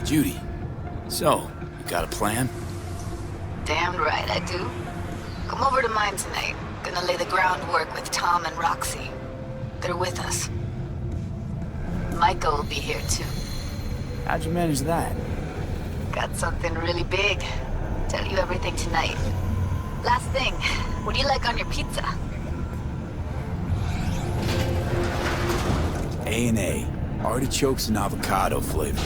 Judy, so, you got a plan? Damn right I do. Come over to mine tonight. Gonna lay the groundwork with Tom and Roxy. They're with us. Maiko will be here too. How'd you manage that? Got something really big. Tell you everything tonight. Last thing, what do you like on your pizza? A&A. Artichokes and avocado flavor.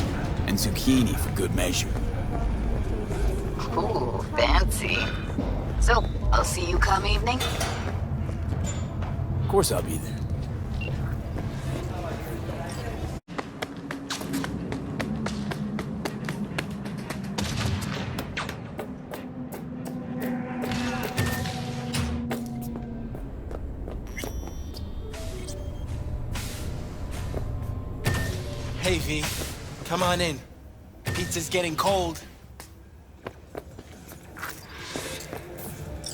And zucchini for good measure. Ooh, fancy. So, I'll see you come evening? Of course I'll be there. Hey, V. Come on in. Pizza's getting cold.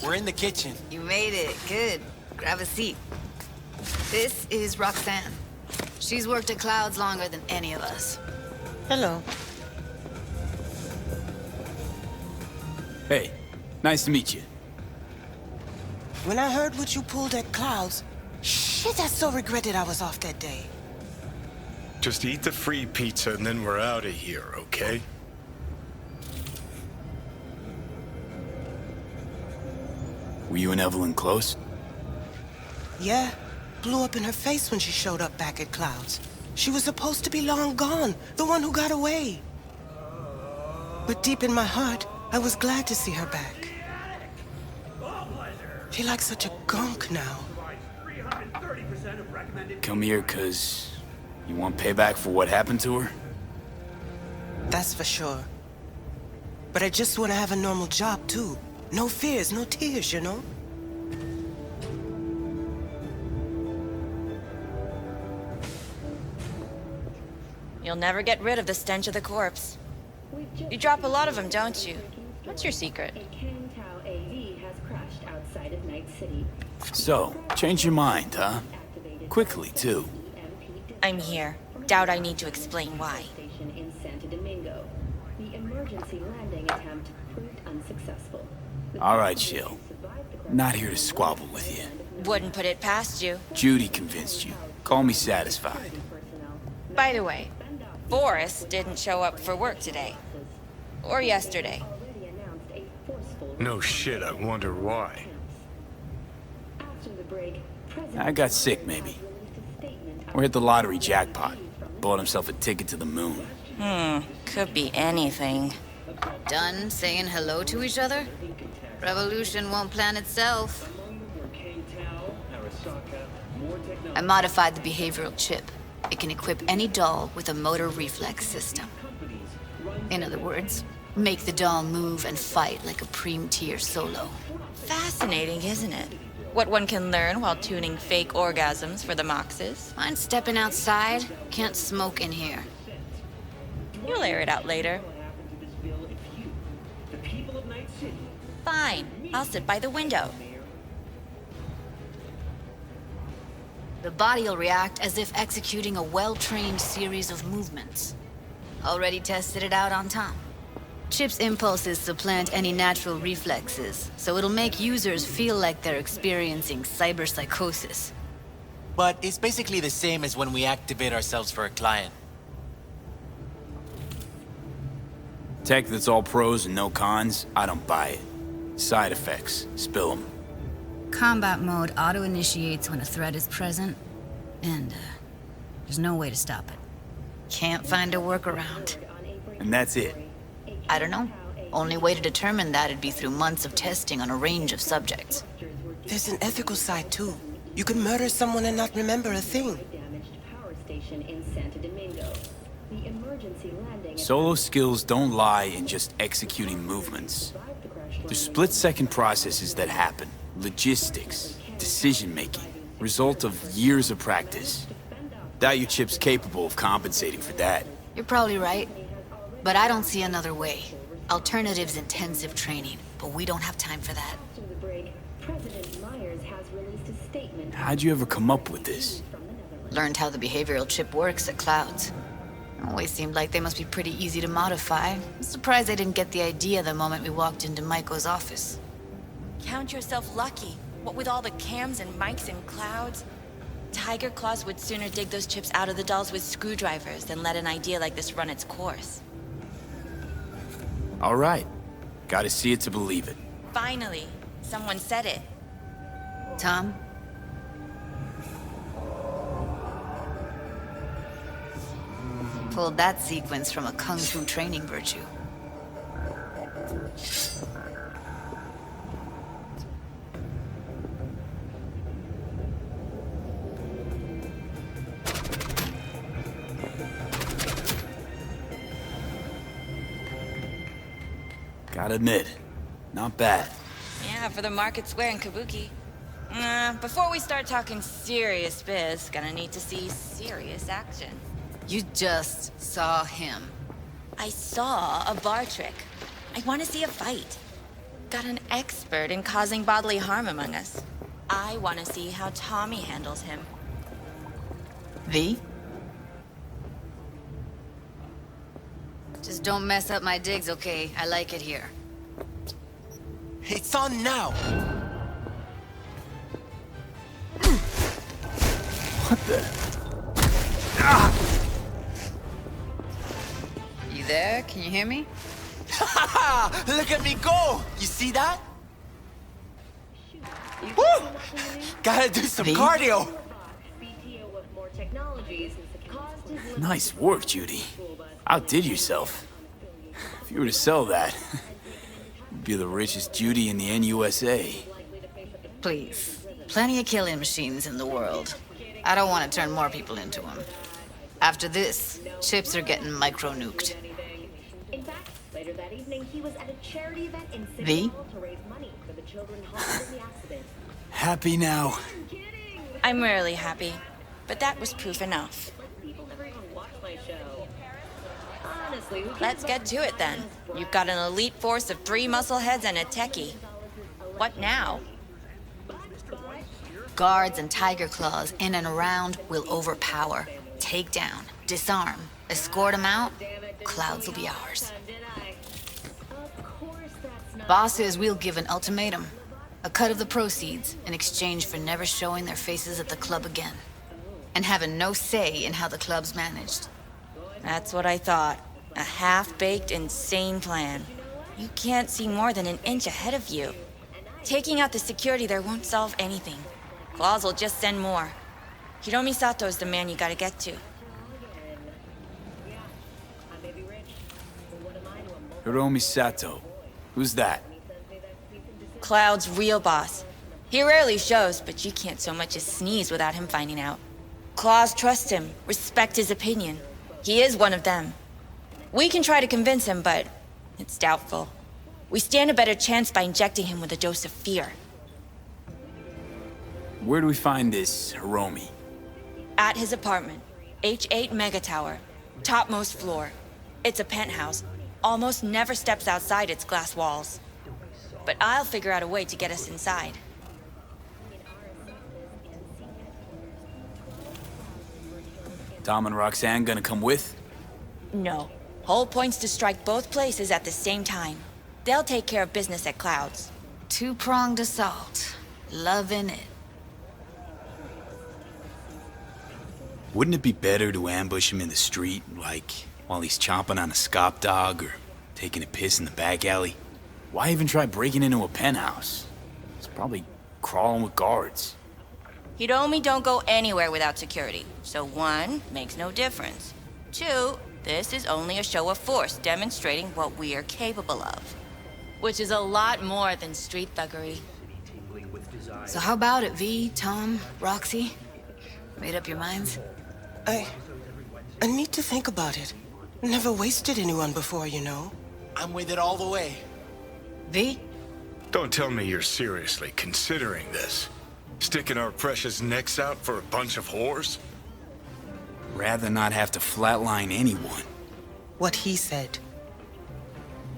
We're in the kitchen. You made it. Good. Grab a seat. This is Roxanne. She's worked at Clouds longer than any of us. Hello. Hey, nice to meet you. When I heard what you pulled at Clouds, shit, I so regretted I was off that day. Just eat the free pizza and then we're out of here, okay? Were you and Evelyn close? Yeah, blew up in her face when she showed up back at Clouds. She was supposed to be long gone, the one who got away. But deep in my heart, I was glad to see her back. She like such a gunk now. Come here 'cause you want payback for what happened to her? That's for sure. But I just want to have a normal job, too. No fears, no tears, you know? You'll never get rid of the stench of the corpse. You drop a lot of them, don't you? What's your secret? So, change your mind, huh? Quickly, too. I'm here. Doubt I need to explain why. All right, Shill. Not here to squabble with you. Wouldn't put it past you. Judy convinced you. Call me satisfied. By the way, Forrest didn't show up for work today. Or yesterday. No shit, I wonder why. I got sick, maybe. Or hit the lottery jackpot. Bought himself a ticket to the moon. Could be anything. Done saying hello to each other? Revolution won't plan itself. I modified the behavioral chip. It can equip any doll with a motor reflex system. In other words, make the doll move and fight like a Preem-tier solo. Fascinating, isn't it? What one can learn while tuning fake orgasms for the Moxes. Mind stepping outside? Can't smoke in here. You'll air it out later. Fine. I'll sit by the window. The body'll react as if executing a well-trained series of movements. Already tested it out on Tom. Chip's impulses supplant any natural reflexes, so it'll make users feel like they're experiencing cyberpsychosis. But it's basically the same as when we activate ourselves for a client. Tech that's all pros and no cons, I don't buy it. Side effects, spill them. Combat mode auto-initiates when a threat is present, and there's no way to stop it. Can't find a workaround. And that's it. I don't know. Only way to determine that'd be through months of testing on a range of subjects. There's an ethical side, too. You can murder someone and not remember a thing. Solo skills don't lie in just executing movements. There's split-second processes that happen. Logistics, decision-making, result of years of practice. Doubt your chip's capable of compensating for that. You're probably right. But I don't see another way. Alternative's intensive training, but we don't have time for that. How'd you ever come up with this? Learned how the behavioral chip works at Clouds. Always seemed like they must be pretty easy to modify. I'm surprised they didn't get the idea the moment we walked into Maiko's office. Count yourself lucky. What with all the cams and mics and clouds? Tyger Claws would sooner dig those chips out of the dolls with screwdrivers than let an idea like this run its course. All right. Gotta see it to believe it. Finally, someone said it. Tom? Pulled that sequence from a kung fu training virtue. Gotta admit, not bad. Yeah, for the market square in Kabuki. Before we start talking serious biz, gonna need to see serious action. You just saw him. I saw a bar trick. I want to see a fight. Got an expert in causing bodily harm among us. I want to see how Tommy handles him. V? Just don't mess up my digs, okay? I like it here. It's on now. What the? You there? Can you hear me? Look at me go! You see that? Woo! Gotta do some cardio. Nice work, Judy. Outdid yourself. If you were to sell that, you'd be the richest Judy in the NUSA. Please. Plenty of killing machines in the world. I don't want to turn more people into them. After this, chips are getting micro-nuked. In fact, later that evening, he was at a charity event in City V? Hall to raise money for the children harmed in the accident. Happy now. I'm rarely happy, but that was proof enough. People never even watch my show. Honestly, who Let's get to it then. You've got an elite force of 3 muscleheads and a techie. What now? Guards and Tyger Claws in and around will overpower, take down, disarm, escort them out. Clouds will be ours. Boss says we'll give an ultimatum. A cut of the proceeds in exchange for never showing their faces at the club again. And having no say in how the club's managed. That's what I thought. A half-baked, insane plan. You can't see more than an inch ahead of you. Taking out the security there won't solve anything. Claws will just send more. Hiromi Sato's the man you gotta get to. Hiromi Sato. Who's that? Cloud's real boss. He rarely shows, but you can't so much as sneeze without him finding out. Claws trust him, respect his opinion. He is one of them. We can try to convince him, but it's doubtful. We stand a better chance by injecting him with a dose of fear. Where do we find this Hiromi? At his apartment, H8 Mega Tower, topmost floor. It's a penthouse. Almost never steps outside its glass walls. But I'll figure out a way to get us inside. Tom and Roxanne gonna come with? No. Whole point's to strike both places at the same time. They'll take care of business at Clouds. Two-pronged assault. Loving it. Wouldn't it be better to ambush him in the street, like while he's chomping on a scop dog or taking a piss in the back alley? Why even try breaking into a penthouse? It's probably crawling with guards. Hiromi don't go anywhere without security. So 1, makes no difference. 2, this is only a show of force demonstrating what we are capable of. Which is a lot more than street thuggery. So how about it, V, Tom, Roxy? Made up your minds? I need to think about it. Never wasted anyone before, you know. I'm with it all the way. V? Don't tell me you're seriously considering this. Sticking our precious necks out for a bunch of whores? Rather not have to flatline anyone. What he said.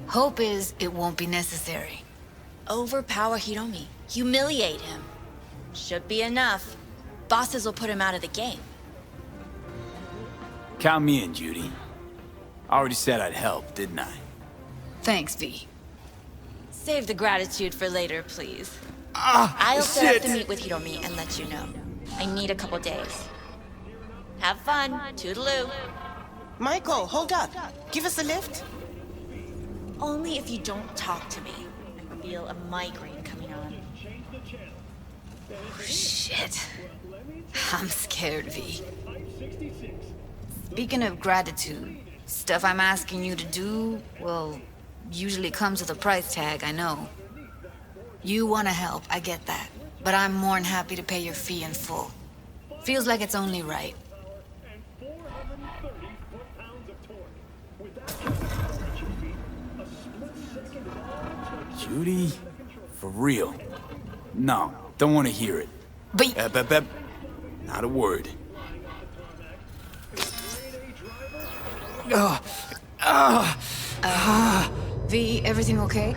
Hope is it won't be necessary. Overpower Hiromi. Humiliate him. Should be enough. Bosses will put him out of the game. Count me in, Judy. I already said I'd help, didn't I? Thanks, V. Save the gratitude for later, please. Ah, I'll set up shit! the meet with Hiromi and let you know. I need a couple days. Have fun. Toodaloo. Maiko, hold up. Give us a lift. Only if you don't talk to me. I feel a migraine coming on. Shit. I'm scared, V. Speaking of gratitude, stuff I'm asking you to do, well, usually comes with a price tag, I know. You want to help, I get that. But I'm more than happy to pay your fee in full. Feels like it's only right. Judy? For real? No, don't want to hear it. But Bep. Not a word. V, everything okay?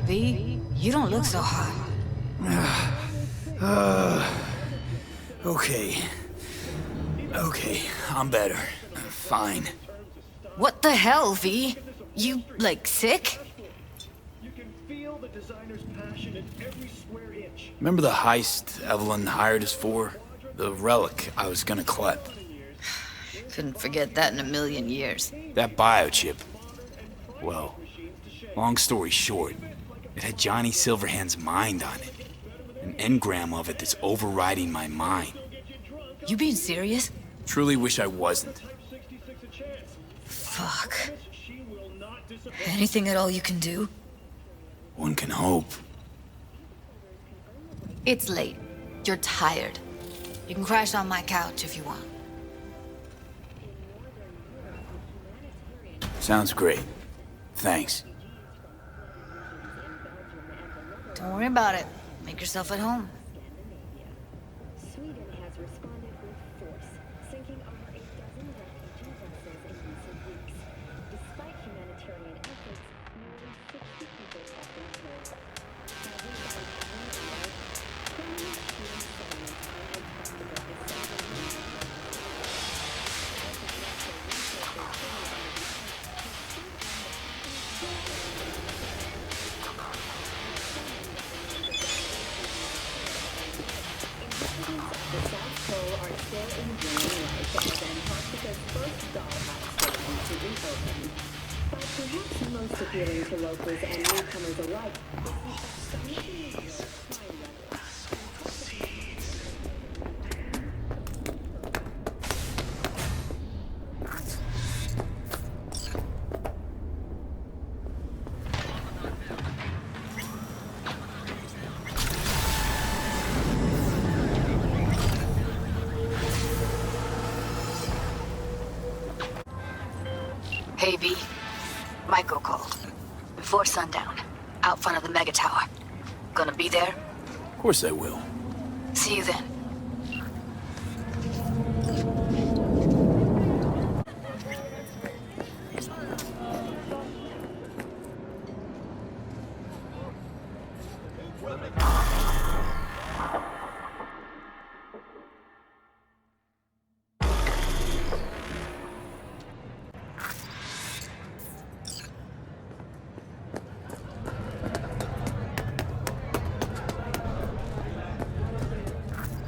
V, you don't look so hot. Okay. Okay, I'm better. Fine. What the hell, V? You, like, sick? Remember the heist Evelyn hired us for? The relic I was gonna collect. Couldn't forget that in a million years. That biochip. Well, long story short, it had Johnny Silverhand's mind on it. An engram of it that's overriding my mind. You being serious? Truly wish I wasn't. Fuck. Anything at all you can do? One can hope. It's late. You're tired. You can crash on my couch if you want. Sounds great. Thanks. Don't worry about it. Make yourself at home. Sweden has responded with force, sinking over a dozen refugee vessels in recent weeks. Despite humanitarian efforts, nearly 60 people have been killed. Permanent human settlements are impractical as the South Pole are still enjoying life as Antarctica's first dollhouse was recently opened. But perhaps most appealing to locals and newcomers alike is the astonishing crime level. Hey, V. Maiko called. Before sundown. Out front of the mega tower. Gonna be there? Of course I will. See you then.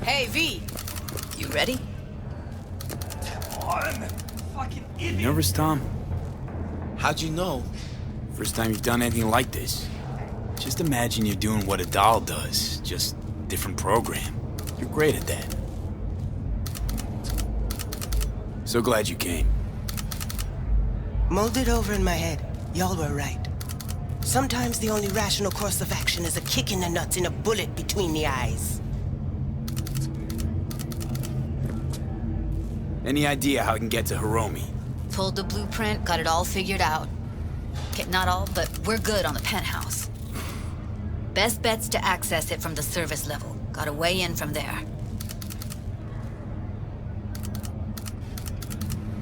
Hey, V. You ready? You nervous, Tom? How'd you know? First time you've done anything like this. Just imagine you're doing what a doll does, just different program. You're great at that. So glad you came. Mulled it over in my head. Y'all were right. Sometimes the only rational course of action is a kick in the nuts and a bullet between the eyes. Any idea how I can get to Hiromi? Pulled the blueprint, got it all figured out. Okay, not all, but we're good on the penthouse. Best bet's to access it from the service level. Got a way in from there.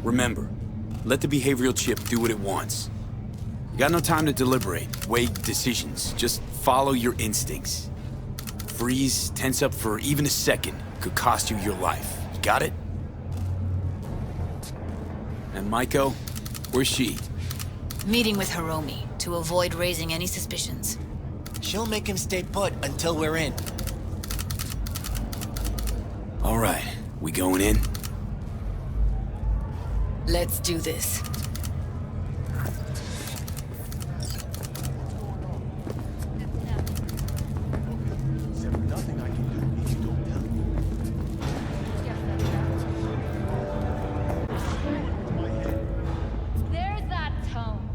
Remember, let the behavioral chip do what it wants. You got no time to deliberate, weigh decisions. Just follow your instincts. Freeze, tense up for even a second could cost you your life. You got it? And Maiko? Where's she? Meeting with Hiromi to avoid raising any suspicions. She'll make him stay put until we're in. All right, we going in? Let's do this. There's that tone.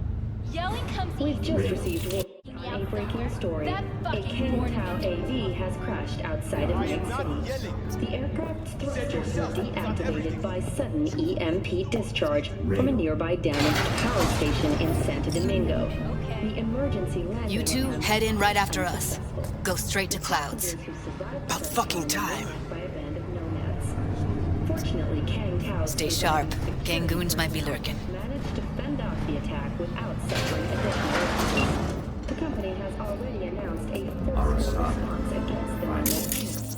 Yelling comes We've easy. just received a breaking story. That A fucking Ken morning. Tau AV has crashed outside of Night City. The aircraft's thrusters were deactivated by sudden EMP discharge from a nearby damaged power station in Santo Domingo. The emergency landing You two attempt head in right after was us. successful. Go straight to Clouds. Passengers who survived About the fucking crash were time. rescued by a band of nomads. Fortunately, Kang Tao's Stay sharp. Gangoons might be lurking. managed to fend off the attack without suffering additional losses. The company has already announced a forceful response against the nomads.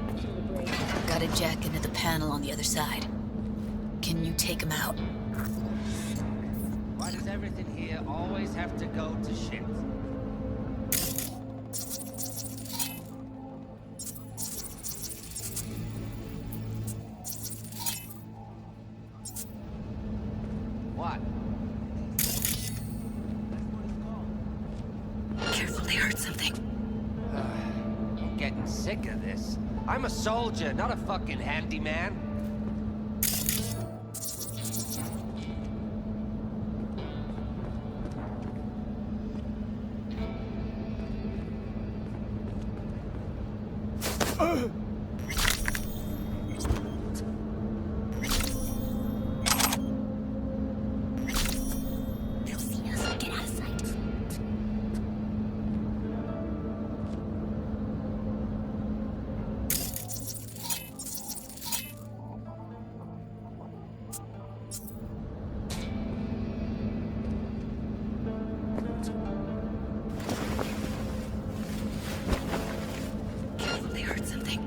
After the break, Got a jack into the panel on the other side. Can you take him out? Why does everything here always have to go to shit? What? Careful, they heard something. I'm getting sick of this. I'm a soldier, not a fucking handyman. They'll see us. Get out of sight. Careful, they heard something.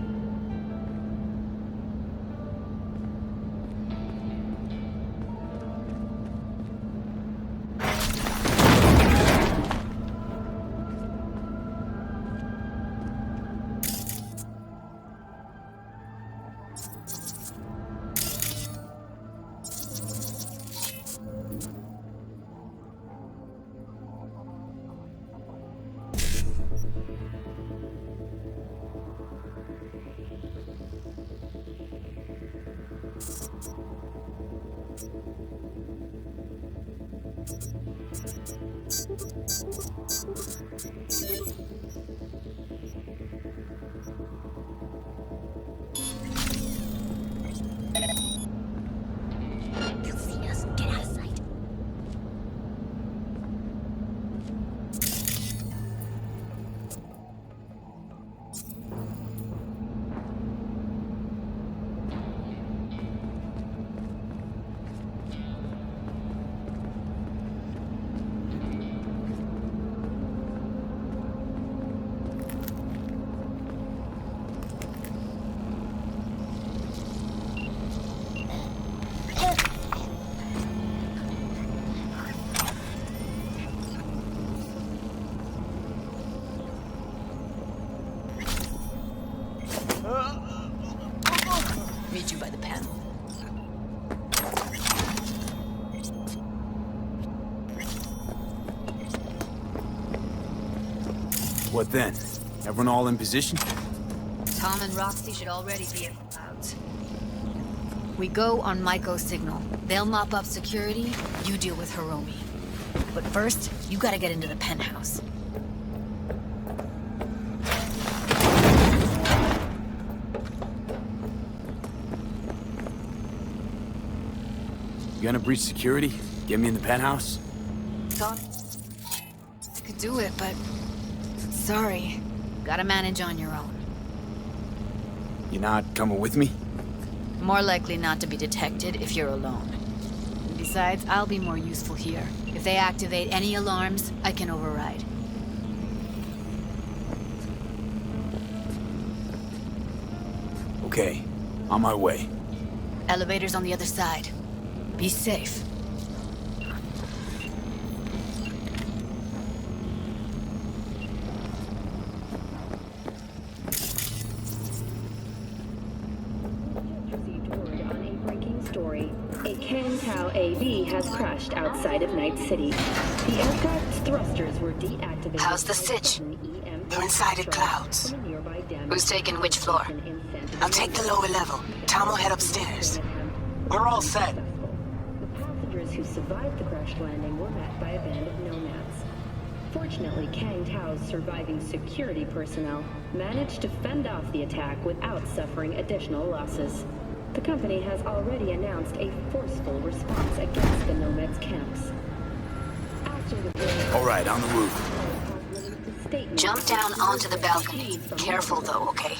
They'll see us. Get out of sight. Meet you by the panel. What then? Everyone all in position? Tom and Roxy should already be at Clouds. We go on Maiko's signal. They'll mop up security, you deal with Hiromi. But first, you gotta get into the penthouse. You gonna breach security? Get me in the penthouse? Thought I could do it, but sorry. Gotta manage on your own. You not coming with me? More likely not to be detected if you're alone. Besides, I'll be more useful here. If they activate any alarms, I can override. Okay, on my way. Elevator's on the other side. Be safe. Received word on a breaking story. A Kangtao AV has crashed outside of Night City. The aircraft's thrusters were deactivated. How's the sitch? They're inside at Clouds. Who's taking which floor? I'll take the lower level. Tom will head upstairs. We're all set. The passengers who survived the crash landing were met by a band of nomads. Fortunately, Kang Tao's surviving security personnel managed to fend off the attack without suffering additional losses. The company has already announced a forceful response against the nomads' camps. After the All right, on the roof. Jump down onto the balcony. Careful though, okay?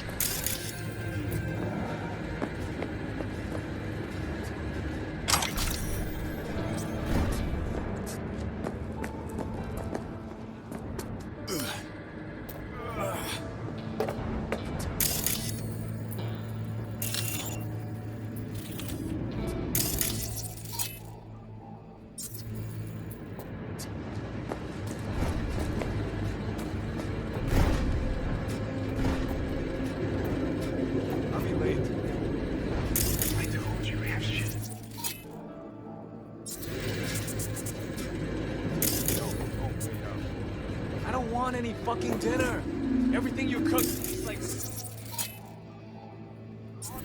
I don't want any fucking dinner. Everything you cook tastes like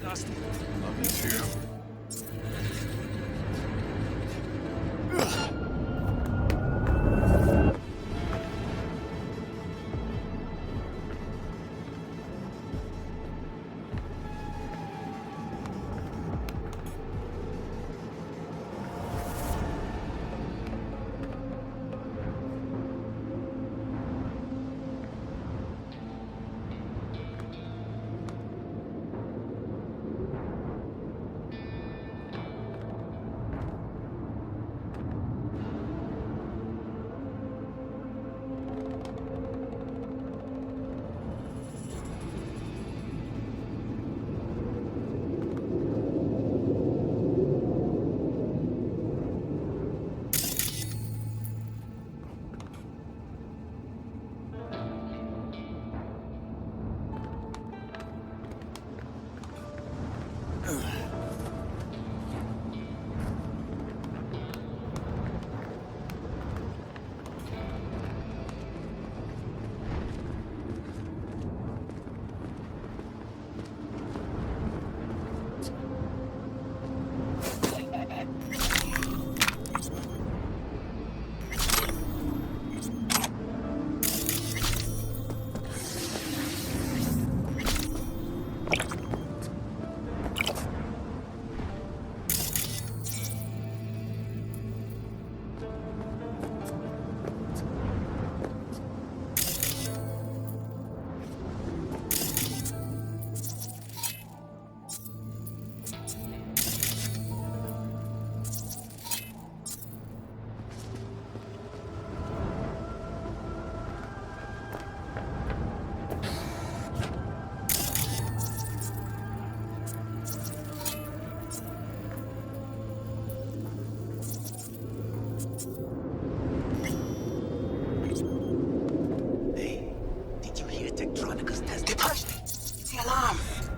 dust. Love you too.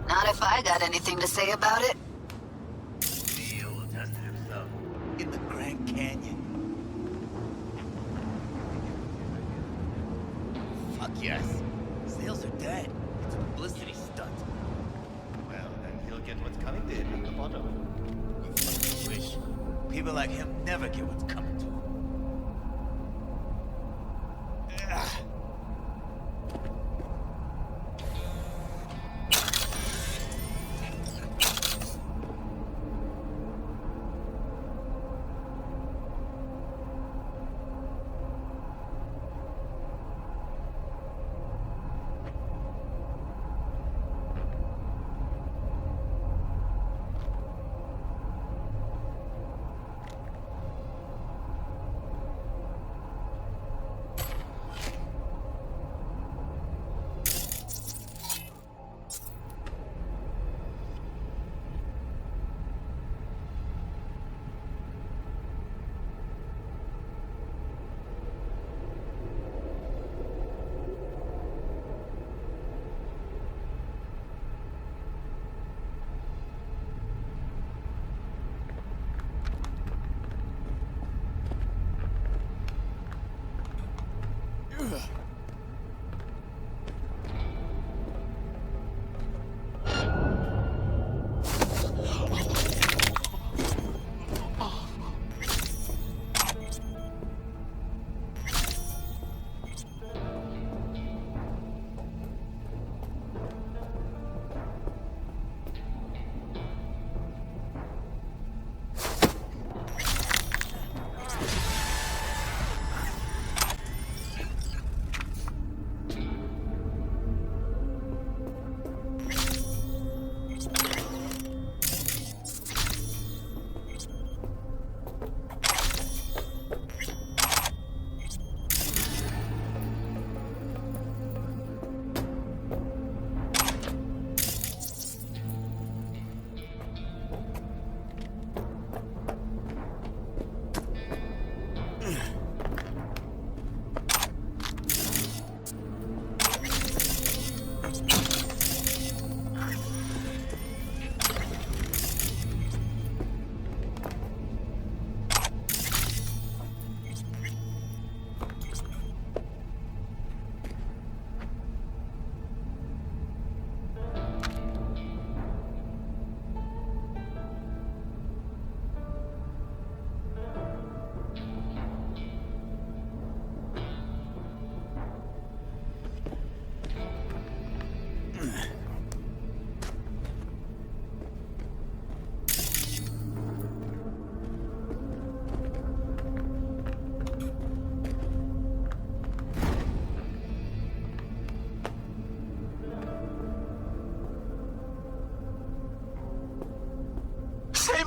Not if I got anything to say about it. Neil tested himself in the Grand Canyon. Fuck yes. Sales are dead. It's a publicity stunt. Well, then he'll get what's coming to him in the photo. I fucking wish. People like him never get what's coming to them.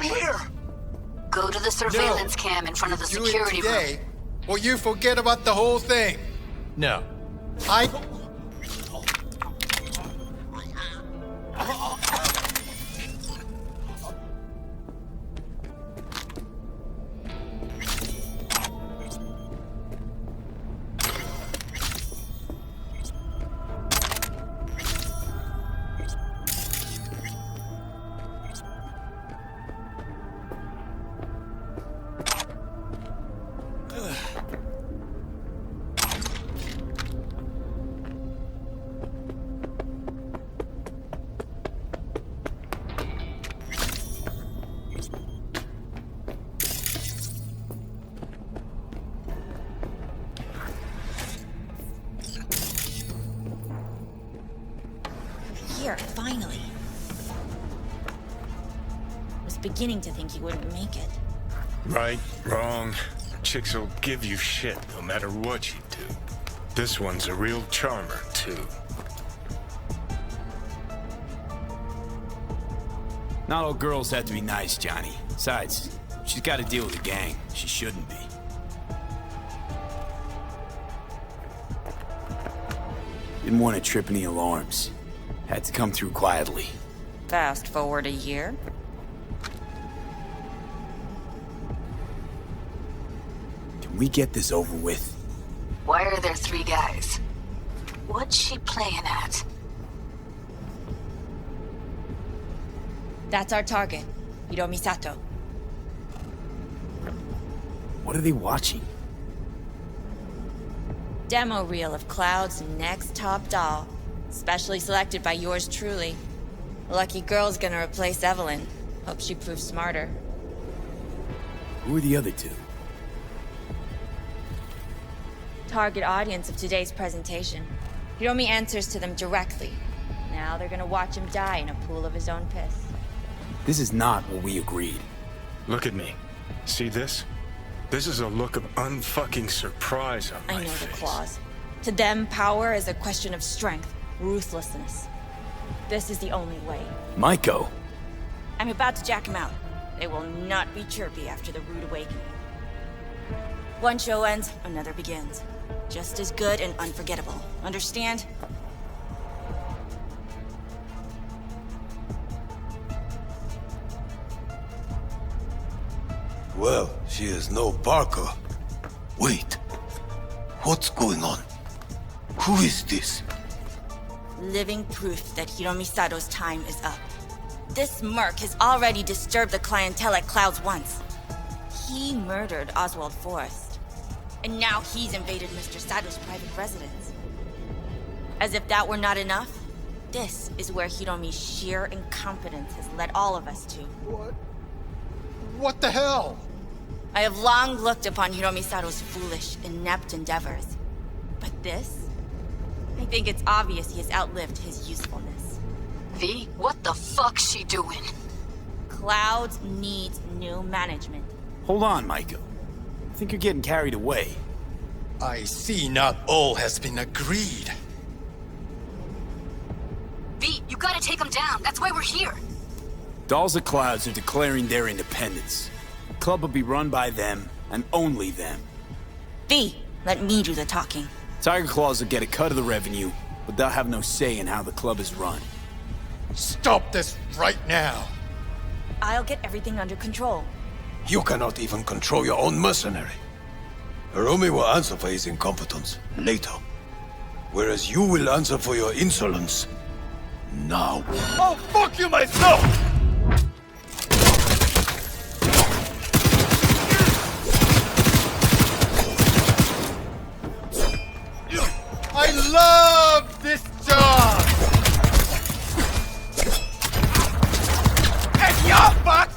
him here! Go to the surveillance cam in front of the You do security it today, room. or you forget about the whole thing. No. I... Here, finally. Was beginning to think he wouldn't make it. Right, wrong. Chicks will give you shit no matter what you do. This one's a real charmer, too. Not all girls have to be nice, Johnny. Besides, she's got to deal with a gang. She shouldn't be. Didn't want to trip any alarms. Had to come through quietly. Fast forward a year. Can we get this over with? Why are there 3 guys? What's she playing at? That's our target, Hiromi Sato. What are they watching? Demo reel of Cloud's next top doll. Specially selected by yours truly. Lucky girl's gonna replace Evelyn. Hope she proves smarter. Who are the other 2? Target audience of today's presentation. Hiromi answers to them directly. Now they're gonna watch him die in a pool of his own piss. This is not what we agreed. Look at me. See this? This is a look of unfucking surprise on my I know face. the claws. To them, power is a question of strength, ruthlessness. This is the only way. Maiko. I'm about to jack him out. They will not be chirpy after the rude awakening. One show ends, another begins. Just as good and unforgettable. Understand? Well, she is no Parker. Wait. What's going on? Who is this? Living proof that Hiromi Sato's time is up. This merc has already disturbed the clientele at Clouds once. He murdered Oswald Forrest. And now he's invaded Mr. Sato's private residence. As if that were not enough, this is where Hiromi's sheer incompetence has led all of us to. What the hell? I have long looked upon Hiromi Sato's foolish, inept endeavors. But this? I think it's obvious he has outlived his usefulness. V, what the fuck's she doing? Clouds needs new management. Hold on, Maiko. I think you're getting carried away. I see not all has been agreed. V, you gotta take them down. That's why we're here. Dolls of Clouds are declaring their independence. The club will be run by them, and only them. V, let me do the talking. Tyger Claws will get a cut of the revenue, but they'll have no say in how the club is run. Stop this right now! I'll get everything under control. You cannot even control your own mercenary. Hiromi will answer for his incompetence later. Whereas you will answer for your insolence now. Oh, fuck you myself! I love this job! And your fucks!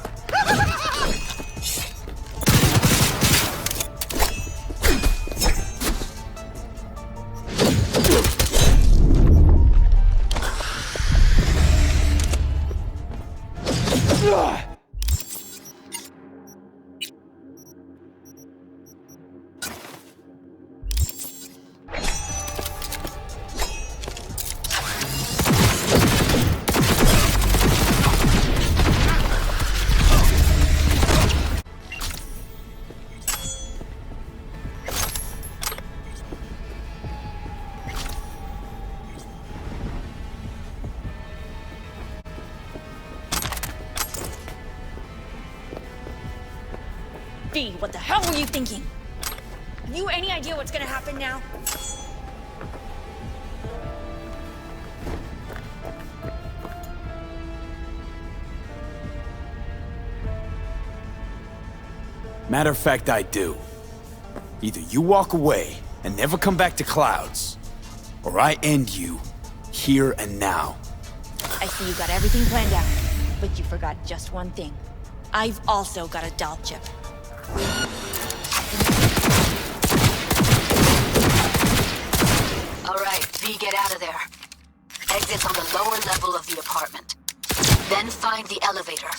V, what the hell were you thinking? Have you any idea what's gonna happen now? Matter of fact, I do. Either you walk away and never come back to Clouds, or I end you here and now. I see you got everything planned out, but you forgot just one thing. I've also got a doll chip. All right, V, get out of there. Exit on the lower level of the apartment. Then find the elevator.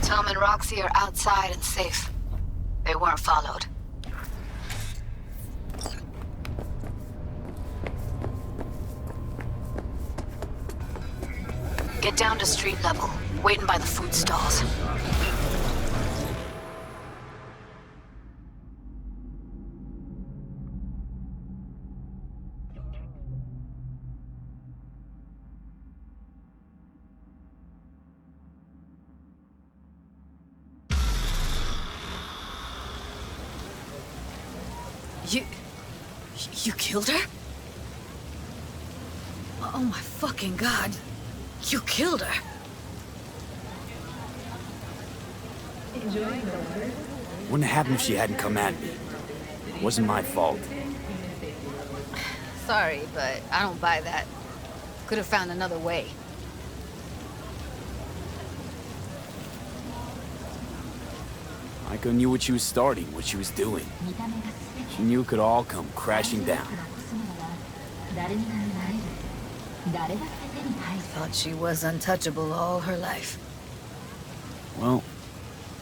Tom and Roxy are outside and safe. They weren't followed. Get down to street level, waiting by the food stalls. You killed her? Oh my fucking god. You killed her. Wouldn't have happened if she hadn't come at me. It wasn't my fault. Sorry, but I don't buy that. Could have found another way. Maiko knew what she was starting, what she was doing. She knew it could all come crashing down. Thought she was untouchable all her life. Well,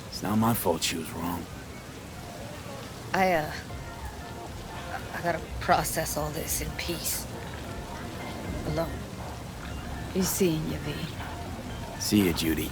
it's not my fault she was wrong. I gotta process all this in peace. Alone. Be seeing you, V. See ya, Judy.